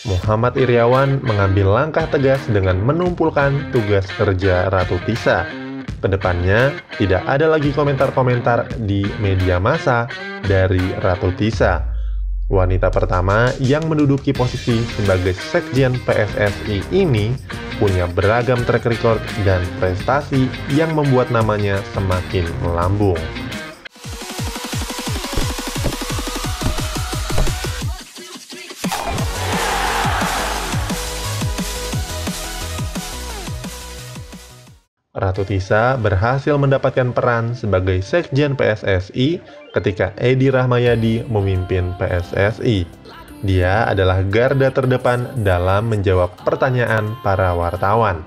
Muhammad Iryawan mengambil langkah tegas dengan menumpulkan tugas kerja Ratu Tisa. Kedepannya, tidak ada lagi komentar-komentar di media massa dari Ratu Tisa. Wanita pertama yang menduduki posisi sebagai Sekjen PSSI ini punya beragam track record dan prestasi yang membuat namanya semakin melambung. Ratu Tisa berhasil mendapatkan peran sebagai Sekjen PSSI ketika Edi Rahmayadi memimpin PSSI. Dia adalah garda terdepan dalam menjawab pertanyaan para wartawan.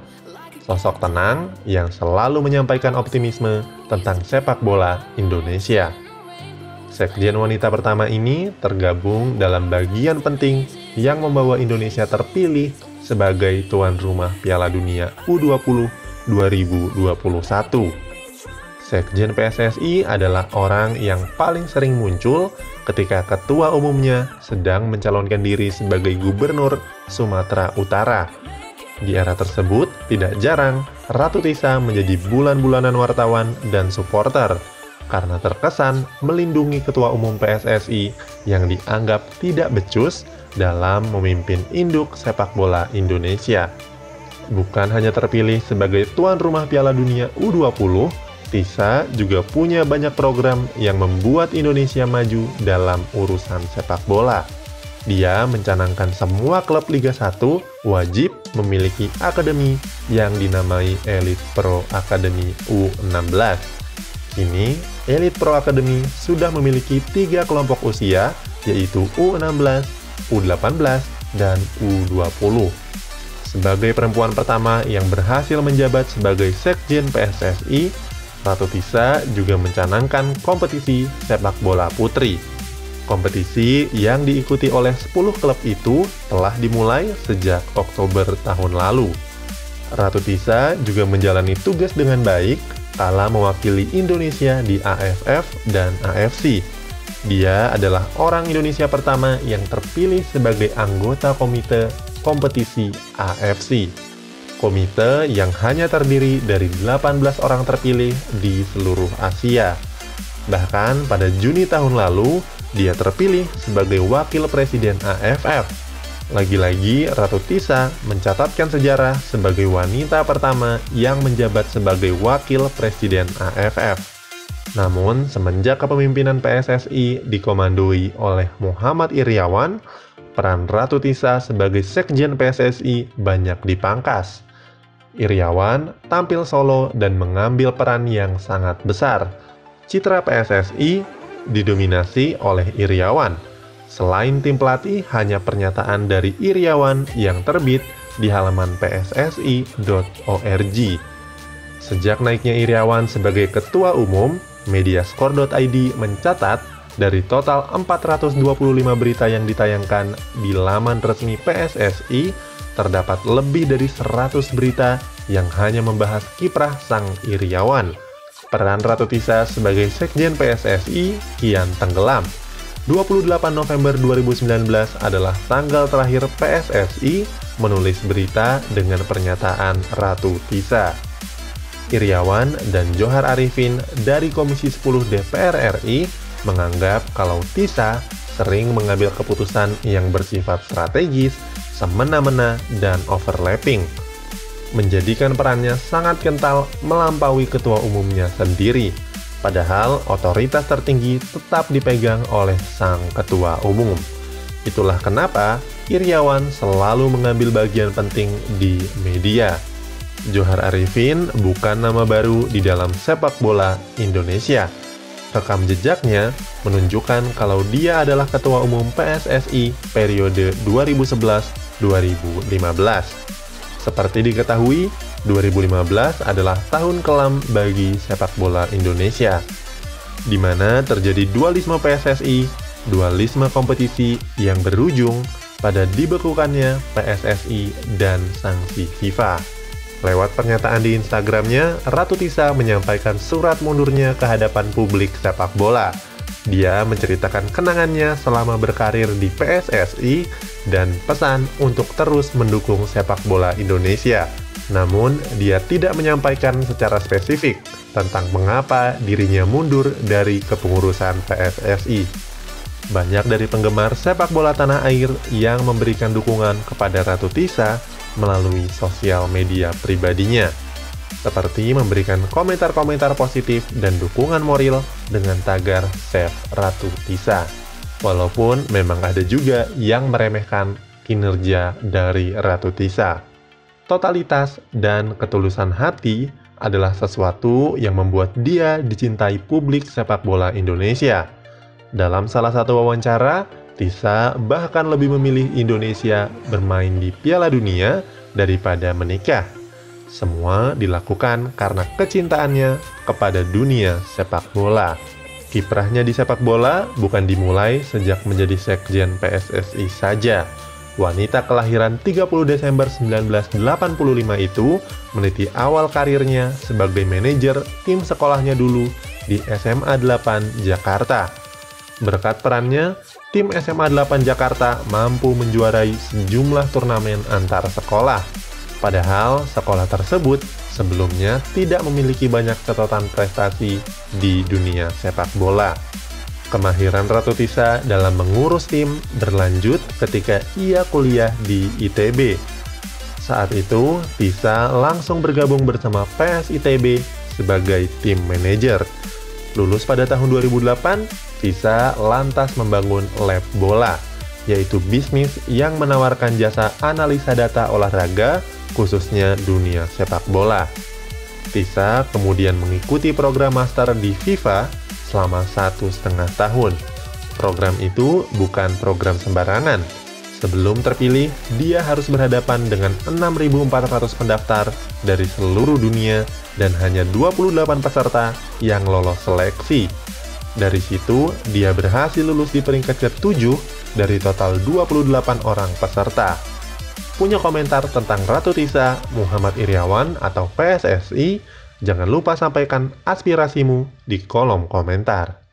Sosok tenang yang selalu menyampaikan optimisme tentang sepak bola Indonesia. Sekjen wanita pertama ini tergabung dalam bagian penting yang membawa Indonesia terpilih sebagai tuan rumah Piala Dunia U20 2021. Sekjen PSSI adalah orang yang paling sering muncul ketika ketua umumnya sedang mencalonkan diri sebagai gubernur Sumatera Utara. Di era tersebut, tidak jarang Ratu Tisa menjadi bulan-bulanan wartawan dan supporter karena terkesan melindungi ketua umum PSSI yang dianggap tidak becus dalam memimpin induk sepak bola Indonesia. Bukan hanya terpilih sebagai tuan rumah Piala Dunia U20, Tisa juga punya banyak program yang membuat Indonesia maju dalam urusan sepak bola. Dia mencanangkan semua klub Liga 1 wajib memiliki akademi yang dinamai Elite Pro Academy U16. Kini, Elite Pro Academy sudah memiliki 3 kelompok usia, yaitu U16, U18, dan U20. Sebagai perempuan pertama yang berhasil menjabat sebagai Sekjen PSSI, Ratu Tisa juga mencanangkan kompetisi sepak bola putri. Kompetisi yang diikuti oleh 10 klub itu telah dimulai sejak Oktober tahun lalu. Ratu Tisa juga menjalani tugas dengan baik kala mewakili Indonesia di AFF dan AFC. Dia adalah orang Indonesia pertama yang terpilih sebagai anggota komite kompetisi AFC. Komite yang hanya terdiri dari 18 orang terpilih di seluruh Asia. Bahkan pada Juni tahun lalu, dia terpilih sebagai wakil presiden AFF. Lagi-lagi, Ratu Tisa mencatatkan sejarah sebagai wanita pertama yang menjabat sebagai wakil presiden AFF. Namun, semenjak kepemimpinan PSSI dikomandoi oleh Muhammad Iryawan, peran Ratu Tisa sebagai Sekjen PSSI banyak dipangkas. Iryawan tampil solo dan mengambil peran yang sangat besar. Citra PSSI didominasi oleh Iryawan. Selain tim pelatih, hanya pernyataan dari Iryawan yang terbit di halaman pssi.org. Sejak naiknya Iryawan sebagai ketua umum, Mediascore.id mencatat dari total 425 berita yang ditayangkan di laman resmi PSSI, terdapat lebih dari 100 berita yang hanya membahas kiprah sang Iryawan. Peran Ratu Tisa sebagai Sekjen PSSI kian tenggelam. 28 November 2019 adalah tanggal terakhir PSSI menulis berita dengan pernyataan Ratu Tisa. Iryawan dan Johar Arifin dari Komisi 10 DPR RI menganggap kalau Tisa sering mengambil keputusan yang bersifat strategis, semena-mena, dan overlapping, menjadikan perannya sangat kental melampaui ketua umumnya sendiri. Padahal otoritas tertinggi tetap dipegang oleh sang ketua umum. Itulah kenapa Iryawan selalu mengambil bagian penting di media. Johar Arifin bukan nama baru di dalam sepak bola Indonesia. Rekam jejaknya menunjukkan kalau dia adalah ketua umum PSSI periode 2011-2015. Seperti diketahui, 2015 adalah tahun kelam bagi sepak bola Indonesia, di mana terjadi dualisme PSSI, dualisme kompetisi yang berujung pada dibekukannya PSSI dan sanksi FIFA. Lewat pernyataan di Instagramnya, Ratu Tisa menyampaikan surat mundurnya ke hadapan publik sepak bola. Dia menceritakan kenangannya selama berkarir di PSSI dan pesan untuk terus mendukung sepak bola Indonesia. Namun, dia tidak menyampaikan secara spesifik tentang mengapa dirinya mundur dari kepengurusan PSSI. Banyak dari penggemar sepak bola tanah air yang memberikan dukungan kepada Ratu Tisa melalui sosial media pribadinya, seperti memberikan komentar-komentar positif dan dukungan moral dengan tagar Save Ratu Tisa. Walaupun memang ada juga yang meremehkan kinerja dari Ratu Tisa. Totalitas dan ketulusan hati adalah sesuatu yang membuat dia dicintai publik sepak bola Indonesia. Dalam salah satu wawancara, Tisa bahkan lebih memilih Indonesia bermain di Piala Dunia daripada menikah. Semua dilakukan karena kecintaannya kepada dunia sepak bola. Kiprahnya di sepak bola bukan dimulai sejak menjadi sekjen PSSI saja. Wanita kelahiran 30 Desember 1985 itu meniti awal karirnya sebagai manajer tim sekolahnya dulu di SMA 8 Jakarta. Berkat perannya, tim SMA 8 Jakarta mampu menjuarai sejumlah turnamen antar sekolah. Padahal sekolah tersebut sebelumnya tidak memiliki banyak catatan prestasi di dunia sepak bola. Kemahiran Ratu Tisa dalam mengurus tim berlanjut ketika ia kuliah di ITB. Saat itu, Tisa langsung bergabung bersama PS ITB sebagai tim manajer. Lulus pada tahun 2008, Tisa lantas membangun lab bola, yaitu bisnis yang menawarkan jasa analisa data olahraga, khususnya dunia sepak bola. Tisa kemudian mengikuti program master di FIFA selama 1,5 tahun. Program itu bukan program sembarangan. Sebelum terpilih, dia harus berhadapan dengan 6.400 pendaftar dari seluruh dunia dan hanya 28 peserta yang lolos seleksi. Dari situ, dia berhasil lulus di peringkat ke-7 dari total 28 orang peserta. Punya komentar tentang Ratu Tisa, Muhammad Iriawan atau PSSI? Jangan lupa sampaikan aspirasimu di kolom komentar.